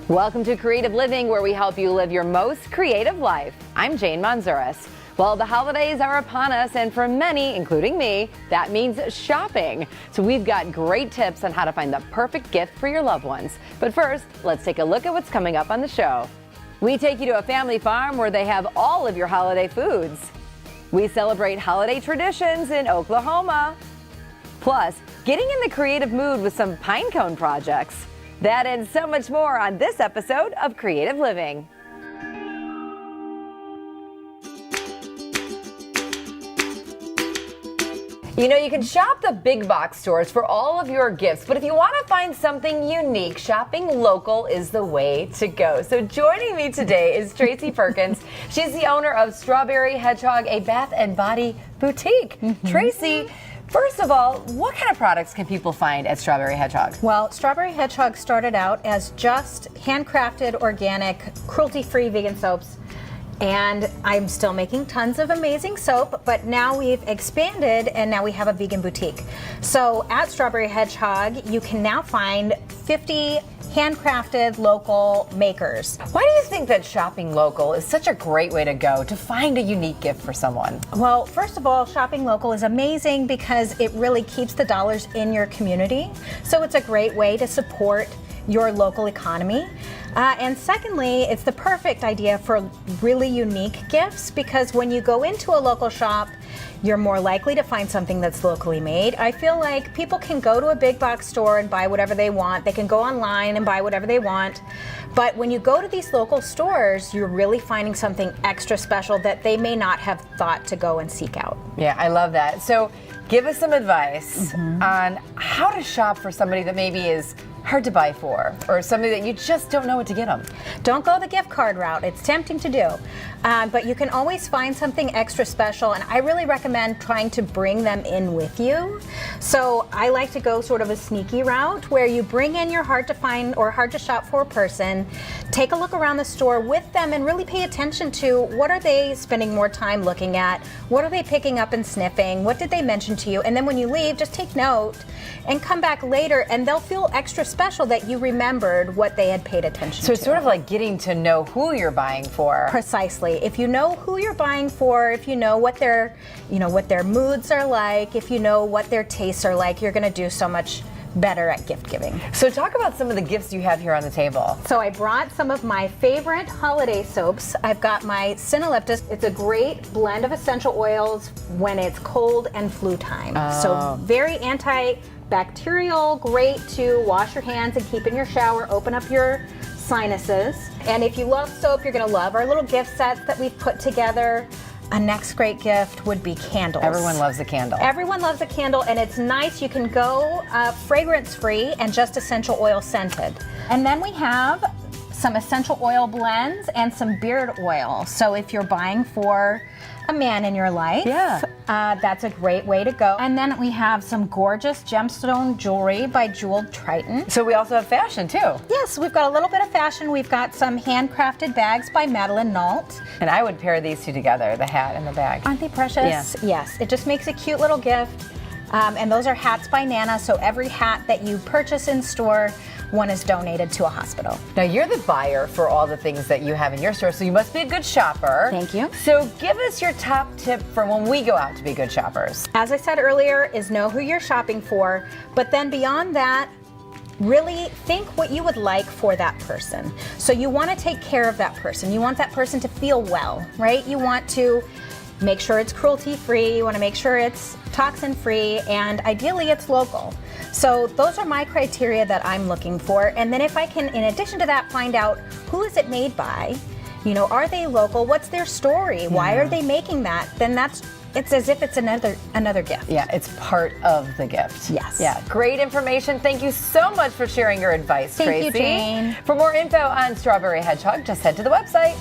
Welcome to Creative Living, where we help you live your most creative life. I'm Jane Manzuris. Well, the holidays are upon us, and for many, including me, that means shopping. So we've got great tips on how to find the perfect gift for your loved ones. But first, let's take a look at what's coming up on the show. We take you to a family farm where they have all of your holiday foods. We celebrate holiday traditions in Oklahoma. Plus, getting in the creative mood with some pinecone projects. That and so much more on this episode of Creative Living. You know, you can shop the big box stores for all of your gifts, but if you want to find something unique, shopping local is the way to go. So joining me today is Tracy Perkins. She's the owner of Strawberry Hedgehog, a bath and body boutique. Tracy, first of all, what kind of products can people find at Strawberry Hedgehog? Well, Strawberry Hedgehog started out as just handcrafted, organic, cruelty-free vegan soaps. And I'm still making tons of amazing soap, but now we've expanded and now we have a vegan boutique. So at Strawberry Hedgehog, you can now find 50 handcrafted local makers. Why do you think that shopping local is such a great way to go to find a unique gift for someone? Well, first of all, shopping local is amazing because it really keeps the dollars in your community. So it's a great way to support your local economy. And secondly, it's the perfect idea for really unique gifts because when you go into a local shop, you're more likely to find something that's locally made. I feel like people can go to a big box store and buy whatever they want. They can go online and buy whatever they want. But when you go to these local stores, you're really finding something extra special that they may not have thought to go and seek out. Yeah, I love that. So give us some advice on how to shop for somebody that maybe is hard to buy for, or somebody that you just don't know what to get them. Don't go the gift card route. It's tempting to do. But you can always find something extra special, and I really recommend trying to bring them in with you. So I like to go sort of a sneaky route where you bring in your hard to find or hard to shop for person, take a look around the store with them and really pay attention to what are they spending more time looking at, what are they picking up and sniffing, what did they mention to you, and then when you leave, just take note and come back later and they'll feel extra special that you remembered what they had paid attention to. So it's sort of like getting to know who you're buying for. Precisely. If you know who you're buying for, if you know what their moods are like, if you know what their tastes are like, you're going to do so much better at gift giving. So talk about some of the gifts you have here on the table. So I brought some of my favorite holiday soaps. I've got my Cynaleptus. It's a great blend of essential oils when it's cold and flu time. So very antibacterial, great to wash your hands and keep in your shower, open up your sinuses. And if you love soap, you're gonna love our little gift sets that we've put together. A next great gift would be candles. Everyone loves a candle. Everyone loves a candle, and it's nice. You can go fragrance-free and just essential oil scented. And then we have some essential oil blends and some beard oil. So if you're buying for a man in your life, that's a great way to go. And then we have some gorgeous gemstone jewelry by Jeweled Triton. So we also have fashion too. Yes, we've got a little bit of fashion. We've got some handcrafted bags by Madeline Nault. And I would pair these two together, the hat and the bag. Aren't they precious? Yeah. Yes, it just makes a cute little gift. And those are hats by Nana, so every hat that you purchase in store, one is donated to a hospital. Now you're the buyer for all the things that you have in your store, so you must be a good shopper. Thank you. So give us your top tip for when we go out to be good shoppers. As I said earlier, is know who you're shopping for, but then beyond that, really think what you would like for that person. So you want to take care of that person. You want that person to feel well, right? You want to make sure it's cruelty-free, you want to make sure it's toxin-free, and ideally it's local. So those are my criteria that I'm looking for. And then if I can, in addition to that, find out who is it made by, are they local, what's their story, why are they making that, then it's as if it's another gift. Yeah, it's part of the gift. Yes. Yeah, great information. Thank you so much for sharing your advice, Tracy. Thank you, Jane. For more info on Strawberry Hedgehog, just head to the website.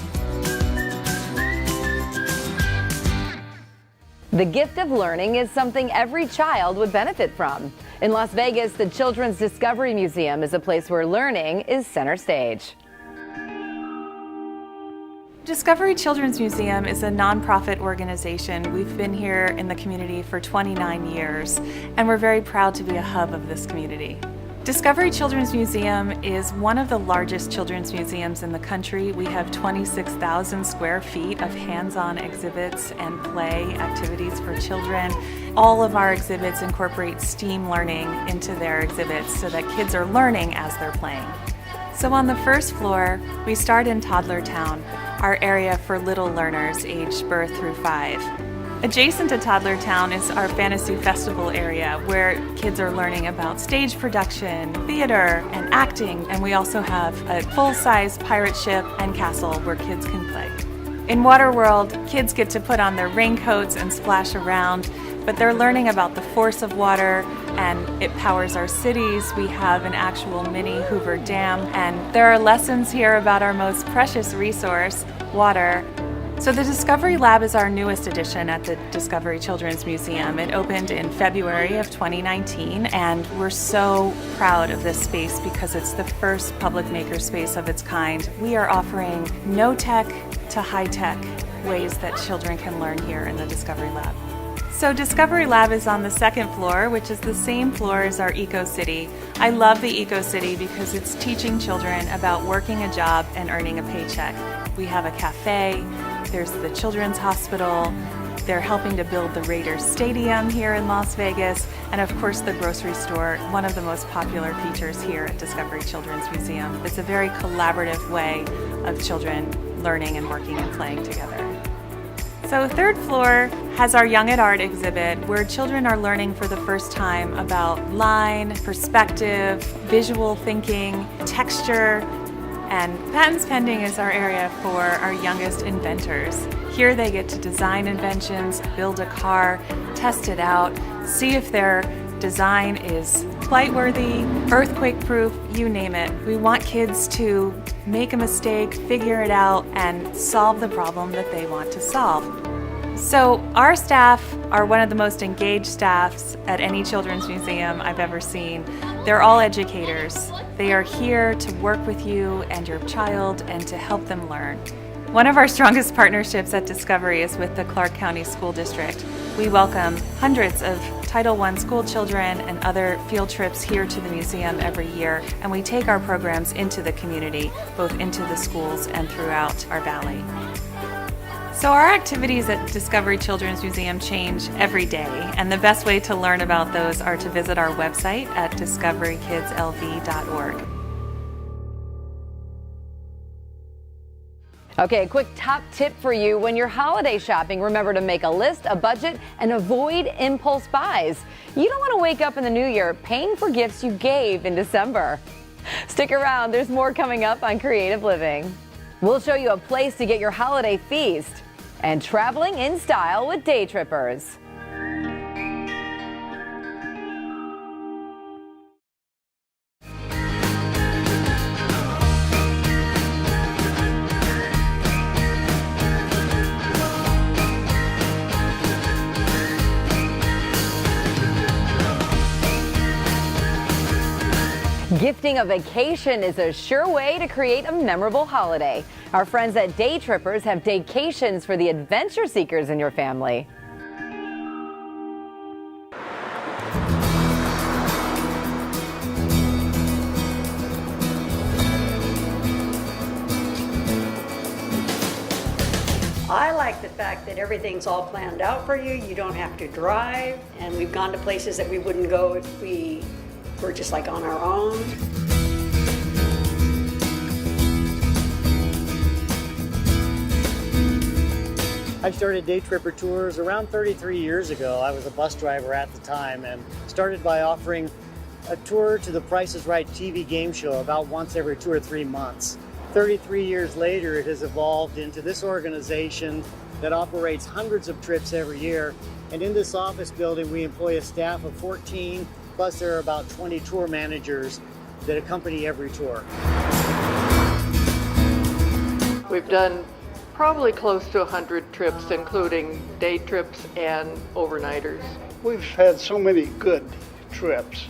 The gift of learning is something every child would benefit from. In Las Vegas, the Children's Discovery Museum is a place where learning is center stage. Discovery Children's Museum is a nonprofit organization. We've been here in the community for 29 years, and we're very proud to be a hub of this community. Discovery Children's Museum is one of the largest children's museums in the country. We have 26,000 square feet of hands-on exhibits and play activities for children. All of our exhibits incorporate STEAM learning into their exhibits so that kids are learning as they're playing. So on the first floor, we start in Toddler Town, our area for little learners aged birth through 5. Adjacent to Toddler Town is our Fantasy Festival area where kids are learning about stage production, theater, and acting, and we also have a full-size pirate ship and castle where kids can play. In Waterworld, kids get to put on their raincoats and splash around, but they're learning about the force of water and it powers our cities. We have an actual mini Hoover Dam, and there are lessons here about our most precious resource, water. So the Discovery Lab is our newest addition at the Discovery Children's Museum. It opened in February of 2019, and we're so proud of this space because it's the first public makerspace of its kind. We are offering no-tech to high-tech ways that children can learn here in the Discovery Lab. So Discovery Lab is on the second floor, which is the same floor as our Eco City. I love the Eco City because it's teaching children about working a job and earning a paycheck. We have a cafe, there's the Children's Hospital, they're helping to build the Raiders Stadium here in Las Vegas, and of course the grocery store, one of the most popular features here at Discovery Children's Museum. It's a very collaborative way of children learning and working and playing together. So third floor has our Young at Art exhibit where children are learning for the first time about line, perspective, visual thinking, texture, and Patents Pending is our area for our youngest inventors. Here they get to design inventions, build a car, test it out, see if their design is flight-worthy, earthquake-proof, you name it. We want kids to make a mistake, figure it out, and solve the problem that they want to solve. So our staff are one of the most engaged staffs at any children's museum I've ever seen. They're all educators. They are here to work with you and your child and to help them learn. One of our strongest partnerships at Discovery is with the Clark County School District. We welcome hundreds of Title I school children and other field trips here to the museum every year, and we take our programs into the community, both into the schools and throughout our valley. So our activities at Discovery Children's Museum change every day, and the best way to learn about those are to visit our website at discoverykidslv.org. Okay, a quick top tip for you. When you're holiday shopping, remember to make a list, a budget, and avoid impulse buys. You don't want to wake up in the new year paying for gifts you gave in December. Stick around, there's more coming up on Creative Living. We'll show you a place to get your holiday feast and traveling in style with day trippers. Gifting a vacation is a sure way to create a memorable holiday. Our friends at Day Trippers have daycations for the adventure seekers in your family. I like the fact that everything's all planned out for you. You don't have to drive, and we've gone to places that we wouldn't go if we were just like on our own. I started Day Tripper Tours around 33 years ago. I was a bus driver at the time and started by offering a tour to the Price is Right TV game show about once every 2 or 3 months. 33 years later, it has evolved into this organization that operates hundreds of trips every year. And in this office building, we employ a staff of 14, plus there are about 20 tour managers that accompany every tour. We've done probably close to 100 trips, including day trips and overnighters. We've had so many good trips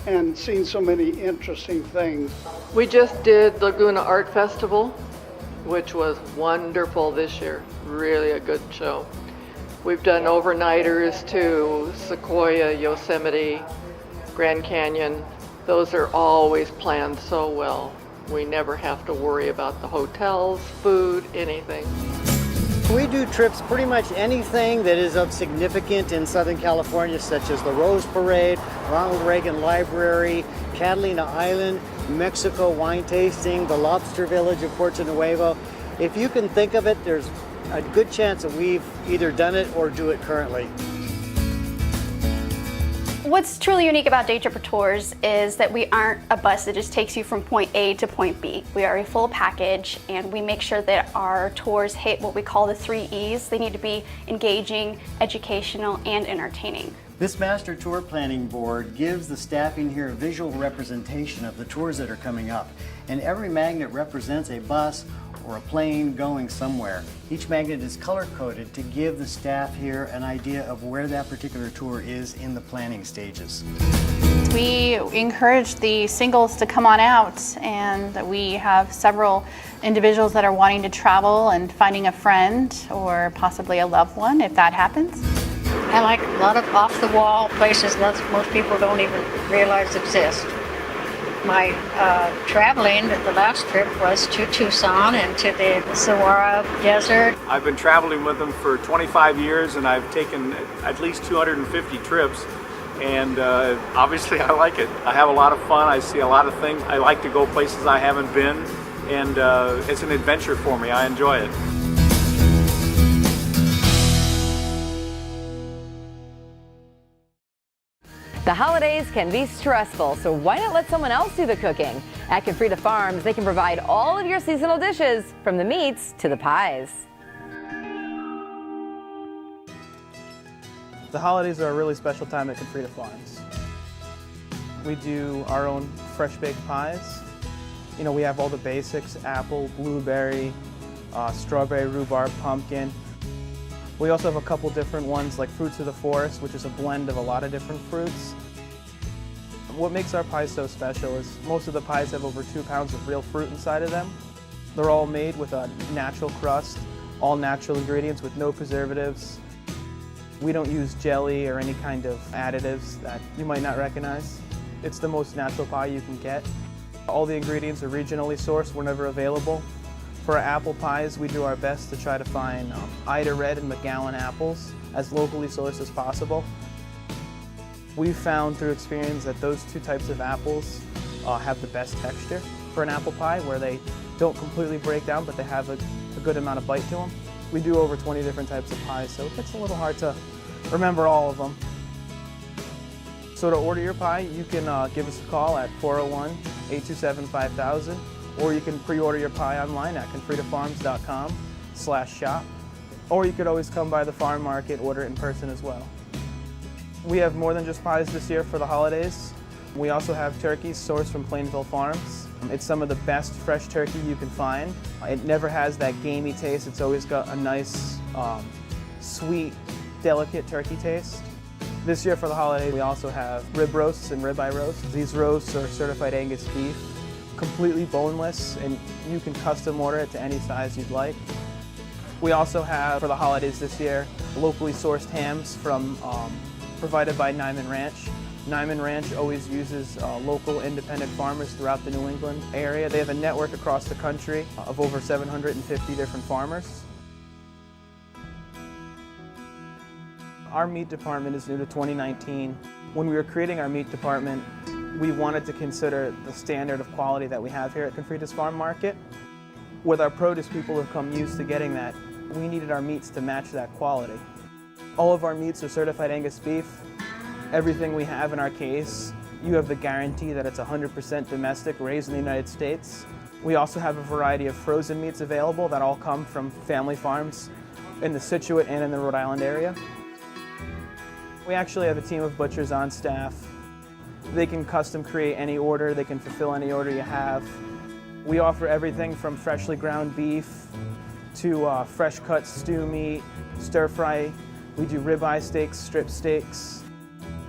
and seen so many interesting things. We just did Laguna Art Festival, which was wonderful this year. Really a good show. We've done overnighters to Sequoia, Yosemite, Grand Canyon, Those are always planned so well. We never have to worry about the hotels, food, anything. We do trips pretty much anything that is of significance in Southern California, such as the Rose Parade, Ronald Reagan Library, Catalina Island, Mexico wine tasting, the Lobster Village of Puerto Nuevo. If you can think of it, there's a good chance that we've either done it or do it currently. What's truly unique about Day Tripper Tours is that we aren't a bus that just takes you from point A to point B. We are a full package, and we make sure that our tours hit what we call the 3 E's. They need to be engaging, educational, and entertaining. This Master Tour Planning Board gives the staffing here a visual representation of the tours that are coming up. And every magnet represents a bus or a plane going somewhere. Each magnet is color-coded to give the staff here an idea of where that particular tour is in the planning stages. We encourage the singles to come on out, and we have several individuals that are wanting to travel and finding a friend or possibly a loved one if that happens. I like a lot of off-the-wall places that most people don't even realize exist. My traveling, the last trip was to Tucson and to the Saguaro Desert. I've been traveling with them for 25 years, and I've taken at least 250 trips, and obviously I like it. I have a lot of fun. I see a lot of things. I like to go places I haven't been, and it's an adventure for me. I enjoy it. The holidays can be stressful, so why not let someone else do the cooking? At Confrida Farms, they can provide all of your seasonal dishes, from the meats to the pies. The holidays are a really special time at Confrida Farms. We do our own fresh baked pies. You know, we have all the basics: apple, blueberry, strawberry, rhubarb, pumpkin. We also have a couple different ones like Fruits of the Forest, which is a blend of a lot of different fruits. What makes our pies so special is most of the pies have over 2 pounds of real fruit inside of them. They're all made with a natural crust, all natural ingredients with no preservatives. We don't use jelly or any kind of additives that you might not recognize. It's the most natural pie you can get. All the ingredients are regionally sourced whenever available. For our apple pies, we do our best to try to find Ida Red and McGowan apples as locally sourced as possible. We've found through experience that those 2 types of apples have the best texture for an apple pie, where they don't completely break down, but they have a good amount of bite to them. We do over 20 different types of pies, so it gets a little hard to remember all of them. So to order your pie, you can give us a call at 401-827-5000. Or you can pre-order your pie online at confridafarms.com/shop. Or you could always come by the farm market, order it in person as well. We have more than just pies this year for the holidays. We also have turkeys sourced from Plainville Farms. It's some of the best fresh turkey you can find. It never has that gamey taste. It's always got a nice, sweet, delicate turkey taste. This year for the holidays, we also have rib roasts and ribeye roasts. These roasts are certified Angus beef, completely boneless, and you can custom order it to any size you'd like. We also have, for the holidays this year, locally sourced hams from provided by Nyman Ranch. Nyman Ranch always uses local independent farmers throughout the New England area. They have a network across the country of over 750 different farmers. Our meat department is new to 2019. When we were creating our meat department, we wanted to consider the standard of quality that we have here at Confrida's Farm Market. With our produce, people have come used to getting that. We needed our meats to match that quality. All of our meats are certified Angus beef. Everything we have in our case, you have the guarantee that it's 100% domestic, raised in the United States. We also have a variety of frozen meats available that all come from family farms in the Scituate and in the Rhode Island area. We actually have a team of butchers on staff. They can custom create any order, they can fulfill any order you have. We offer everything from freshly ground beef to fresh cut stew meat, stir fry. We do ribeye steaks, strip steaks.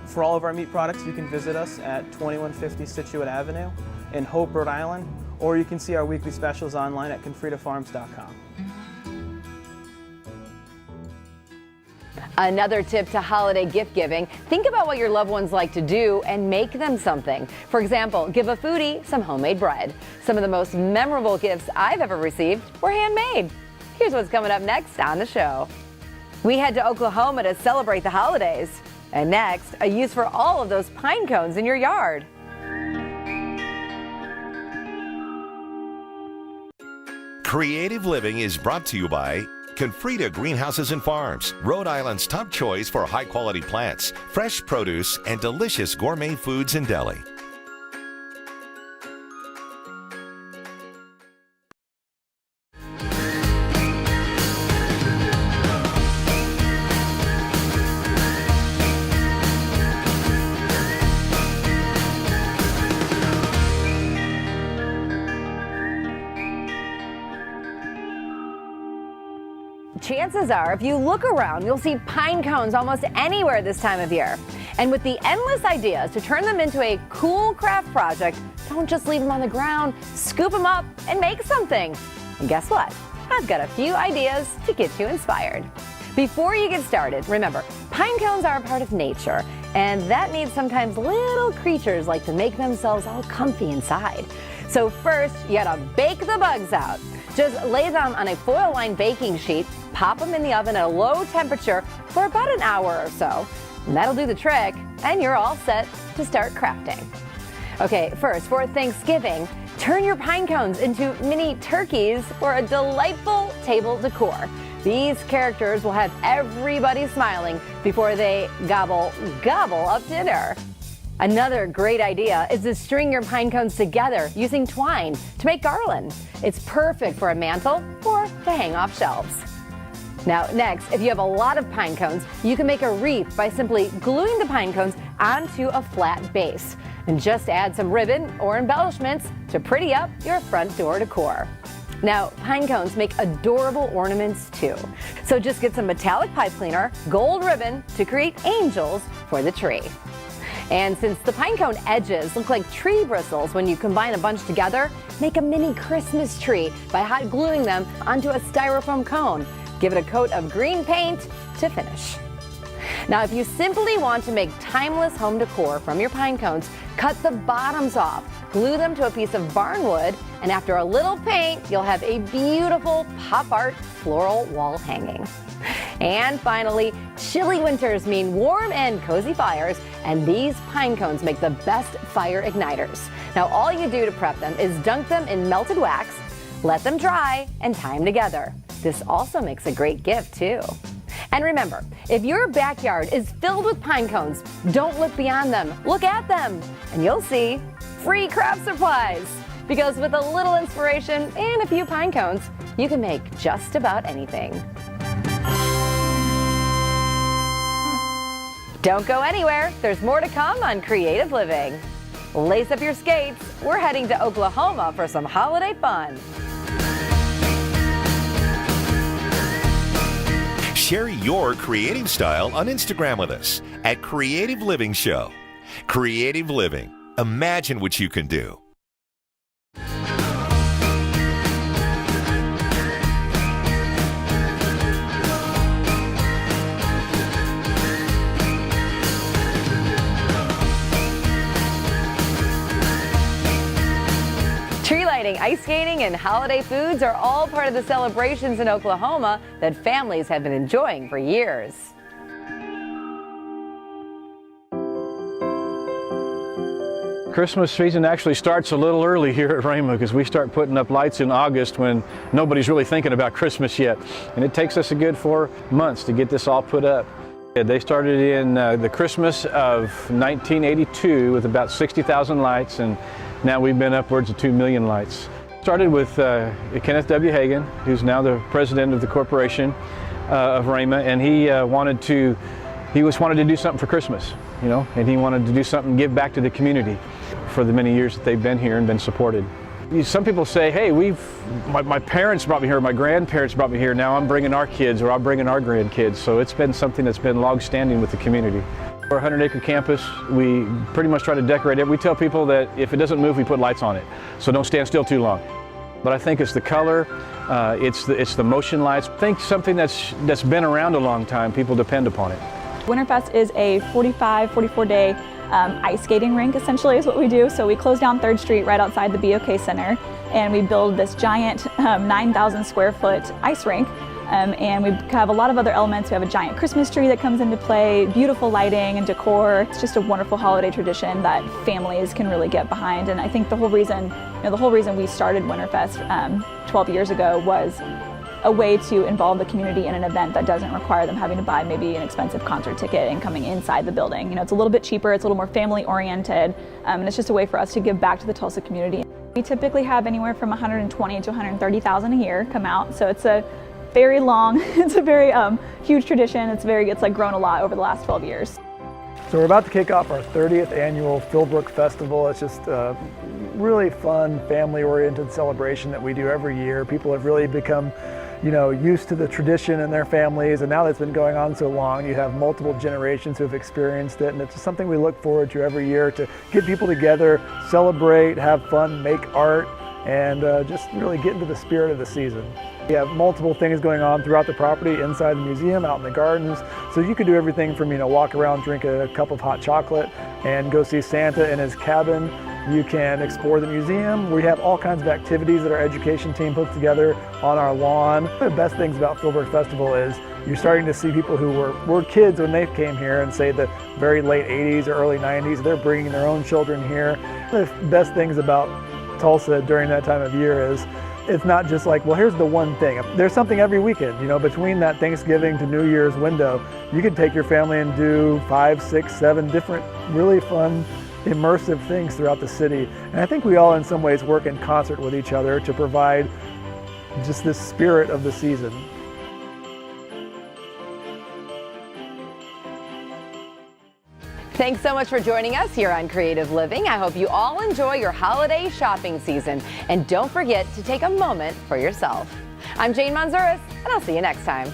For all of our meat products, you can visit us at 2150 Scituate Avenue in Hope, Rhode Island, or you can see our weekly specials online at confridafarms.com. Another tip to holiday gift giving, think about what your loved ones like to do and make them something. For example, give a foodie some homemade bread. Some of the most memorable gifts I've ever received were handmade. Here's what's coming up next on the show. We head to Oklahoma to celebrate the holidays. And next, a use for all of those pine cones in your yard. Creative Living is brought to you by Confrida Greenhouses and Farms, Rhode Island's top choice for high-quality plants, fresh produce, and delicious gourmet foods in deli. Chances are, if you look around, you'll see pine cones almost anywhere this time of year. And with the endless ideas to turn them into a cool craft project, don't just leave them on the ground, scoop them up and make something. And guess what? I've got a few ideas to get you inspired. Before you get started, remember, pine cones are a part of nature, and that means sometimes little creatures like to make themselves all comfy inside. So first, you gotta bake the bugs out. Just lay them on a foil-lined baking sheet, pop them in the oven at a low temperature for about an hour or so. And that'll do the trick, and you're all set to start crafting. Okay, first, for Thanksgiving, turn your pine cones into mini turkeys for a delightful table decor. These characters will have everybody smiling before they gobble up dinner. Another great idea is to string your pine cones together using twine to make garland. It's perfect for a mantle or to hang off shelves. Now next, if you have a lot of pine cones, you can make a wreath by simply gluing the pine cones onto a flat base. And just add some ribbon or embellishments to pretty up your front door decor. Now, pine cones make adorable ornaments too. So just get some metallic pipe cleaner, gold ribbon to create angels for the tree. And since the pine cone edges look like tree bristles when you combine a bunch together, make a mini Christmas tree by hot gluing them onto a styrofoam cone. Give it a coat of green paint to finish. Now, if you simply want to make timeless home decor from your pine cones, cut the bottoms off, glue them to a piece of barnwood, and after a little paint, you'll have a beautiful pop art floral wall hanging. And finally, chilly winters mean warm and cozy fires, and these pine cones make the best fire igniters. Now, all you do to prep them is dunk them in melted wax, let them dry, and tie them together. This also makes a great gift too. And remember, if your backyard is filled with pine cones, don't look beyond them, look at them, and you'll see free craft supplies. Because with a little inspiration and a few pine cones, you can make just about anything. Don't go anywhere, there's more to come on Creative Living. Lace up your skates, we're heading to Oklahoma for some holiday fun. Share your creative style on Instagram with us at Creative Living Show. Creative Living. Imagine what you can do. Tree lighting, ice skating, and holiday foods are all part of the celebrations in Oklahoma that families have been enjoying for years. Christmas season actually starts a little early here at Rhema because we start putting up lights in August when nobody's really thinking about Christmas yet. And it takes us a good 4 months to get this all put up. They started in the Christmas of 1982 with about 60,000 lights, and now we've been upwards of 2 million lights. Started with Kenneth W. Hagan, who's now the president of the corporation of Rhema, and he wanted to do something for Christmas, you know, and he wanted to do something, give back to the community for the many years that they've been here and been supported. Some people say, hey, my parents brought me here, my grandparents brought me here, now I'm bringing our kids or I'm bringing our grandkids. So it's been something that's been long-standing with the community. Our 100-acre campus, we pretty much try to decorate it. We tell people that if it doesn't move, we put lights on it. So don't stand still too long. But I think it's the color, it's the motion lights. I think something that's been around a long time, people depend upon it. Winterfest is a 44-day ice skating rink, essentially, is what we do. So we close down 3rd Street right outside the BOK Center, and we build this giant 9,000 square foot ice rink. And we have a lot of other elements. We have a giant Christmas tree that comes into play, beautiful lighting and decor. It's just a wonderful holiday tradition that families can really get behind. And I think the whole reason we started Winterfest 12 years ago was a way to involve the community in an event that doesn't require them having to buy maybe an expensive concert ticket and coming inside the building. You know, it's a little bit cheaper, it's a little more family oriented, and it's just a way for us to give back to the Tulsa community. We typically have anywhere from 120 to 130,000 a year come out, so it's a very long, it's a very huge tradition. It's like grown a lot over the last 12 years. So we're about to kick off our 30th annual Philbrook Festival. It's just a really fun, family-oriented celebration that we do every year. People have really become, used to the tradition in their families, and now that it's been going on so long, you have multiple generations who have experienced it, and it's just something we look forward to every year to get people together, celebrate, have fun, make art, and just really get into the spirit of the season. We have multiple things going on throughout the property, inside the museum, out in the gardens. So you can do everything from, walk around, drink a cup of hot chocolate, and go see Santa in his cabin. You can explore the museum. We have all kinds of activities that our education team puts together on our lawn. The best things about Philbrook Festival is you're starting to see people who were kids when they came here and say the very late 80s or early 90s. They're bringing their own children here. The best things about Tulsa during that time of year is it's not just like, well, here's the one thing. There's something every weekend, between that Thanksgiving to New Year's window. You can take your family and do 5, 6, 7 different really fun, immersive things throughout the city. And I think we all in some ways work in concert with each other to provide just this spirit of the season. Thanks so much for joining us here on Creative Living. I hope you all enjoy your holiday shopping season. And don't forget to take a moment for yourself. I'm Jane Manzuris, and I'll see you next time.